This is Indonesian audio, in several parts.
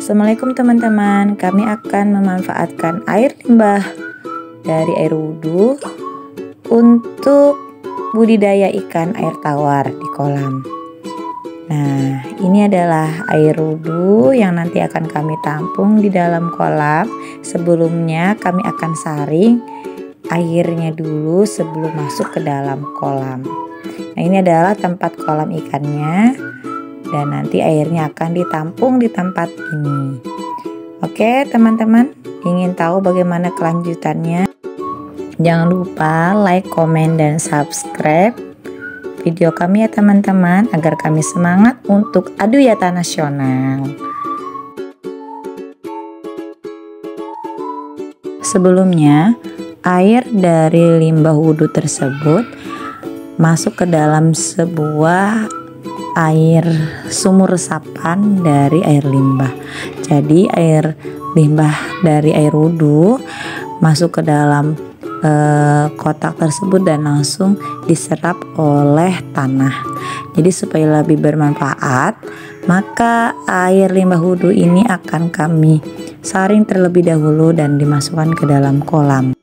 Assalamualaikum teman-teman, kami akan memanfaatkan air limbah dari air wudhu untuk budidaya ikan air tawar di kolam. Nah, ini adalah air wudhu yang nanti akan kami tampung di dalam kolam. Sebelumnya kami akan saring airnya dulu sebelum masuk ke dalam kolam. Nah, ini adalah tempat kolam ikannya. Dan nanti airnya akan ditampung di tempat ini. Oke teman-teman, ingin tahu bagaimana kelanjutannya? Jangan lupa like, komen, dan subscribe video kami ya teman-teman, agar kami semangat untuk adu yata nasional. Sebelumnya, air dari limbah wudhu tersebut masuk ke dalam sebuah air sumur resapan dari air limbah. Jadi air limbah dari air wudhu masuk ke dalam kotak tersebut dan langsung diserap oleh tanah. Jadi supaya lebih bermanfaat, maka air limbah wudhu ini akan kami saring terlebih dahulu dan dimasukkan ke dalam kolam.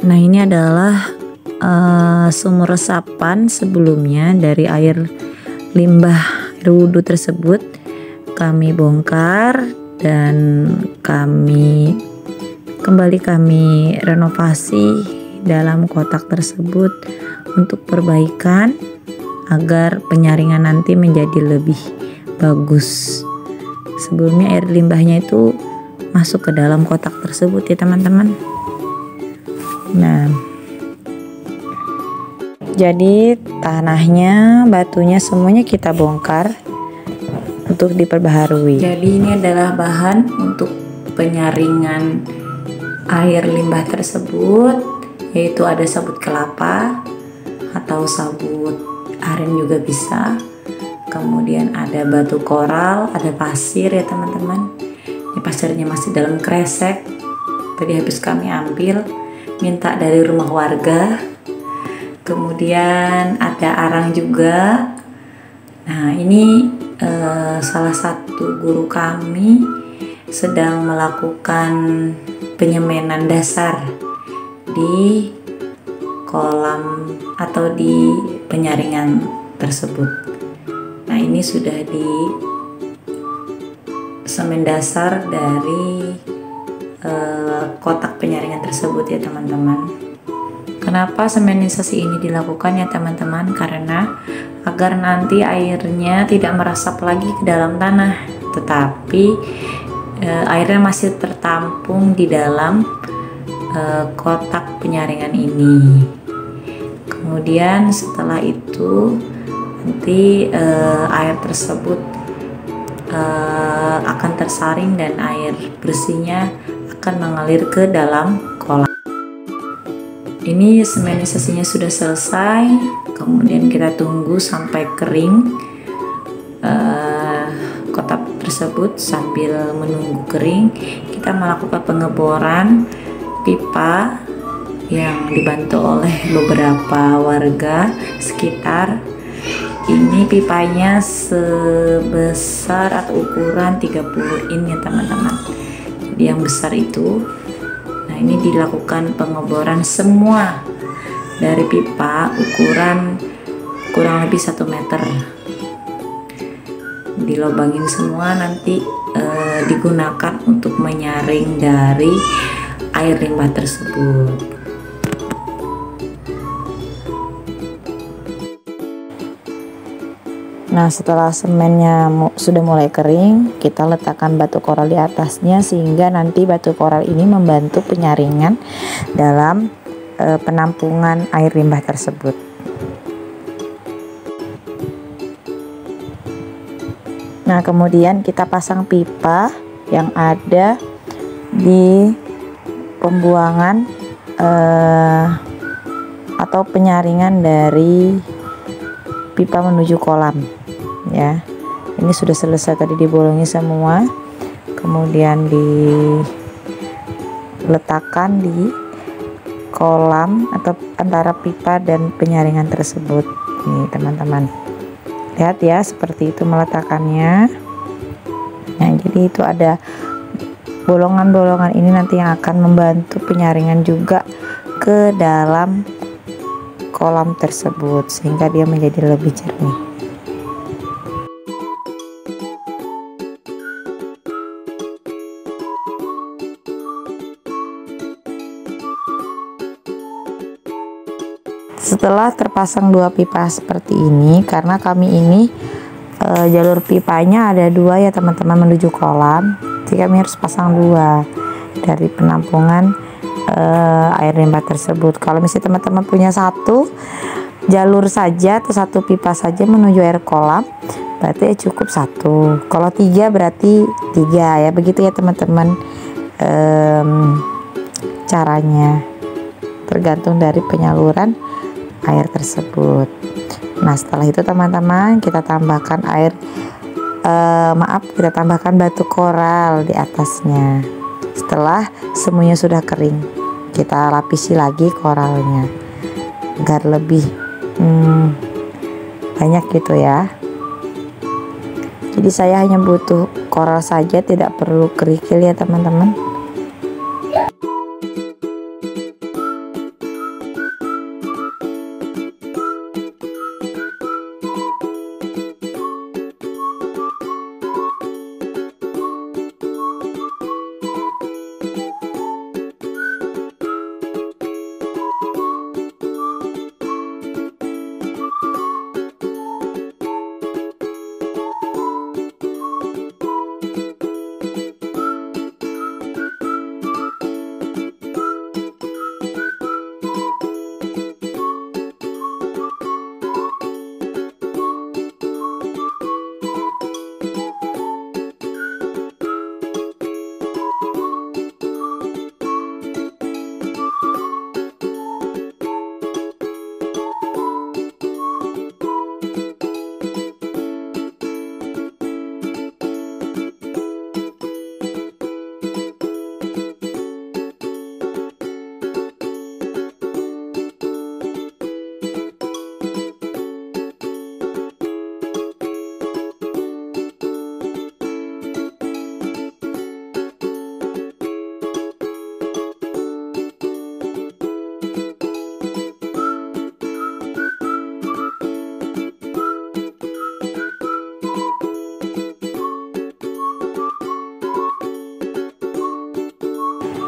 Nah, ini adalah sumur resapan sebelumnya dari air limbah air wudhu tersebut. Kami bongkar dan kami renovasi dalam kotak tersebut untuk perbaikan agar penyaringan nanti menjadi lebih bagus. Sebelumnya air limbahnya itu masuk ke dalam kotak tersebut ya teman-teman. Nah, jadi tanahnya, batunya semuanya kita bongkar untuk diperbaharui. Jadi ini adalah bahan untuk penyaringan air limbah tersebut, yaitu ada sabut kelapa atau sabut aren juga bisa. Kemudian ada batu koral, ada pasir ya teman-teman. Ini pasirnya masih dalam kresek. Tadi habis kami ambil, minta dari rumah warga. Kemudian ada arang juga. Nah, ini salah satu guru kami sedang melakukan penyemanan dasar di kolam atau di penyaringan tersebut. Nah, ini sudah di semen dasar dari kotak penyaringan tersebut ya teman-teman. Kenapa semenisasi ini dilakukan ya teman-teman? Karena agar nanti airnya tidak meresap lagi ke dalam tanah, tetapi airnya masih tertampung di dalam kotak penyaringan ini. Kemudian setelah itu nanti air tersebut akan tersaring dan air bersihnya akan mengalir ke dalam kolam. Ini semenisasinya sudah selesai, kemudian kita tunggu sampai kering kotak tersebut. Sambil menunggu kering, kita melakukan pengeboran pipa yang dibantu oleh beberapa warga sekitar. Ini pipanya sebesar atau ukuran 30 in ya teman-teman. Jadi yang besar itu. Nah, ini dilakukan pengeboran semua dari pipa ukuran kurang lebih 1 meter. Dilobangin semua, nanti digunakan untuk menyaring dari air limbah tersebut. Nah, setelah semennya sudah mulai kering, kita letakkan batu koral di atasnya sehingga nanti batu koral ini membantu penyaringan dalam penampungan air limbah tersebut. Nah, kemudian kita pasang pipa yang ada di pembuangan atau penyaringan dari pipa menuju kolam ya. Ini sudah selesai tadi dibolongi semua, kemudian diletakkan di kolam atau antara pipa dan penyaringan tersebut. Nih teman-teman, lihat ya, seperti itu meletakkannya. Nah, jadi itu ada bolongan-bolongan ini nanti yang akan membantu penyaringan juga ke dalam kolam tersebut sehingga dia menjadi lebih jernih. Setelah terpasang dua pipa seperti ini, karena kami ini jalur pipanya ada dua ya teman-teman menuju kolam, jadi kami harus pasang dua dari penampungan air limbah tersebut. Kalau misalnya teman-teman punya satu jalur saja atau satu pipa saja menuju air kolam, berarti ya cukup satu. Kalau tiga berarti tiga ya, begitu ya teman-teman. Caranya tergantung dari penyaluran air tersebut. Nah, setelah itu teman-teman kita tambahkan kita tambahkan batu koral di atasnya. Setelah semuanya sudah kering, kita lapisi lagi koralnya agar lebih banyak gitu ya. Jadi saya hanya butuh koral saja, tidak perlu kerikil ya teman-teman.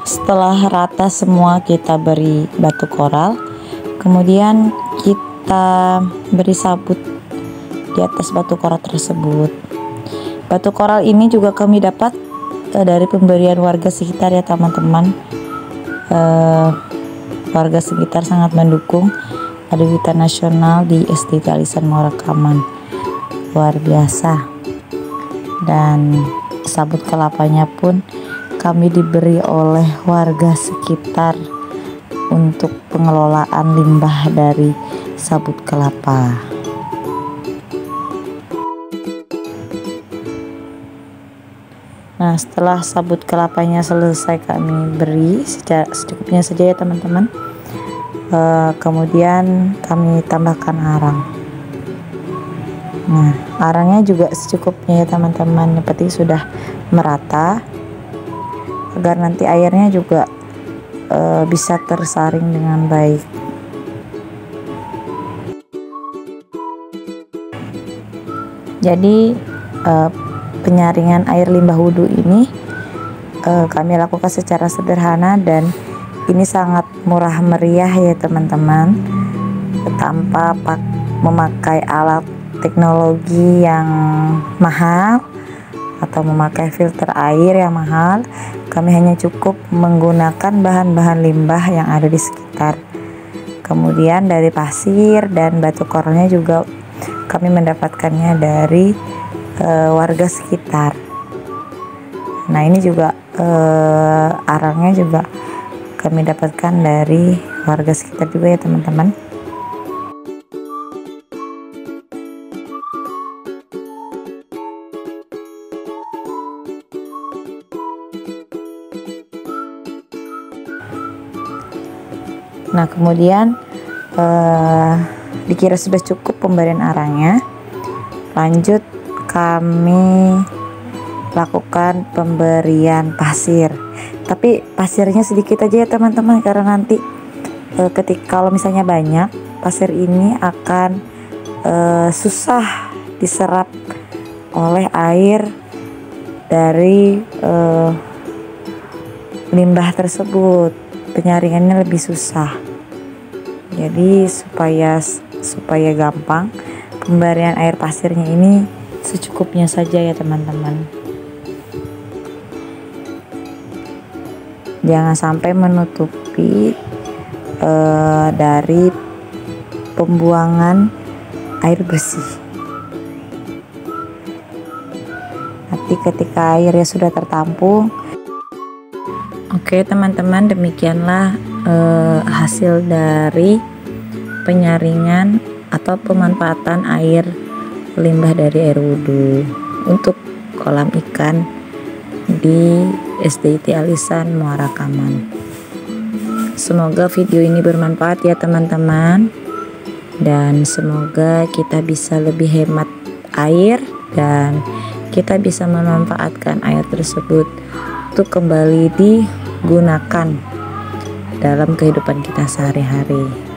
Setelah rata semua kita beri batu koral, kemudian kita beri sabut di atas batu koral tersebut. Batu koral ini juga kami dapat dari pemberian warga sekitar ya teman-teman. Warga sekitar sangat mendukung Adiwita Nasional di SD Talisan Morakaman, luar biasa. Dan sabut kelapanya pun kami diberi oleh warga sekitar untuk pengelolaan limbah dari sabut kelapa. Nah, setelah sabut kelapanya selesai kami beri secukupnya saja ya teman-teman. Kemudian kami tambahkan arang. Nah, arangnya juga secukupnya ya teman-teman, yang penting sudah merata agar nanti airnya juga bisa tersaring dengan baik. Jadi penyaringan air limbah wudhu ini kami lakukan secara sederhana dan ini sangat murah meriah ya teman-teman, tanpa memakai alat teknologi yang mahal atau memakai filter air yang mahal. Kami hanya cukup menggunakan bahan-bahan limbah yang ada di sekitar. Kemudian dari pasir dan batu koralnya juga kami mendapatkannya dari warga sekitar. Nah, ini juga arangnya juga kami dapatkan dari warga sekitar juga ya teman-teman. Nah, kemudian dikira sudah cukup pemberian arangnya. Lanjut kami lakukan pemberian pasir. Tapi pasirnya sedikit aja ya teman-teman, karena nanti kalau misalnya banyak, pasir ini akan susah diserap oleh air dari limbah tersebut. Penyaringannya lebih susah. Jadi supaya gampang, pemberian air pasirnya ini secukupnya saja ya teman-teman. Jangan sampai menutupi dari pembuangan air bersih. Nanti ketika airnya sudah tertampung, oke teman-teman, demikianlah hasil dari penyaringan atau pemanfaatan air limbah dari air wudhu untuk kolam ikan di SDIT Alisan Muara Kaman. Semoga video ini bermanfaat ya teman-teman, dan semoga kita bisa lebih hemat air dan kita bisa memanfaatkan air tersebut untuk kembali digunakan dalam kehidupan kita sehari-hari.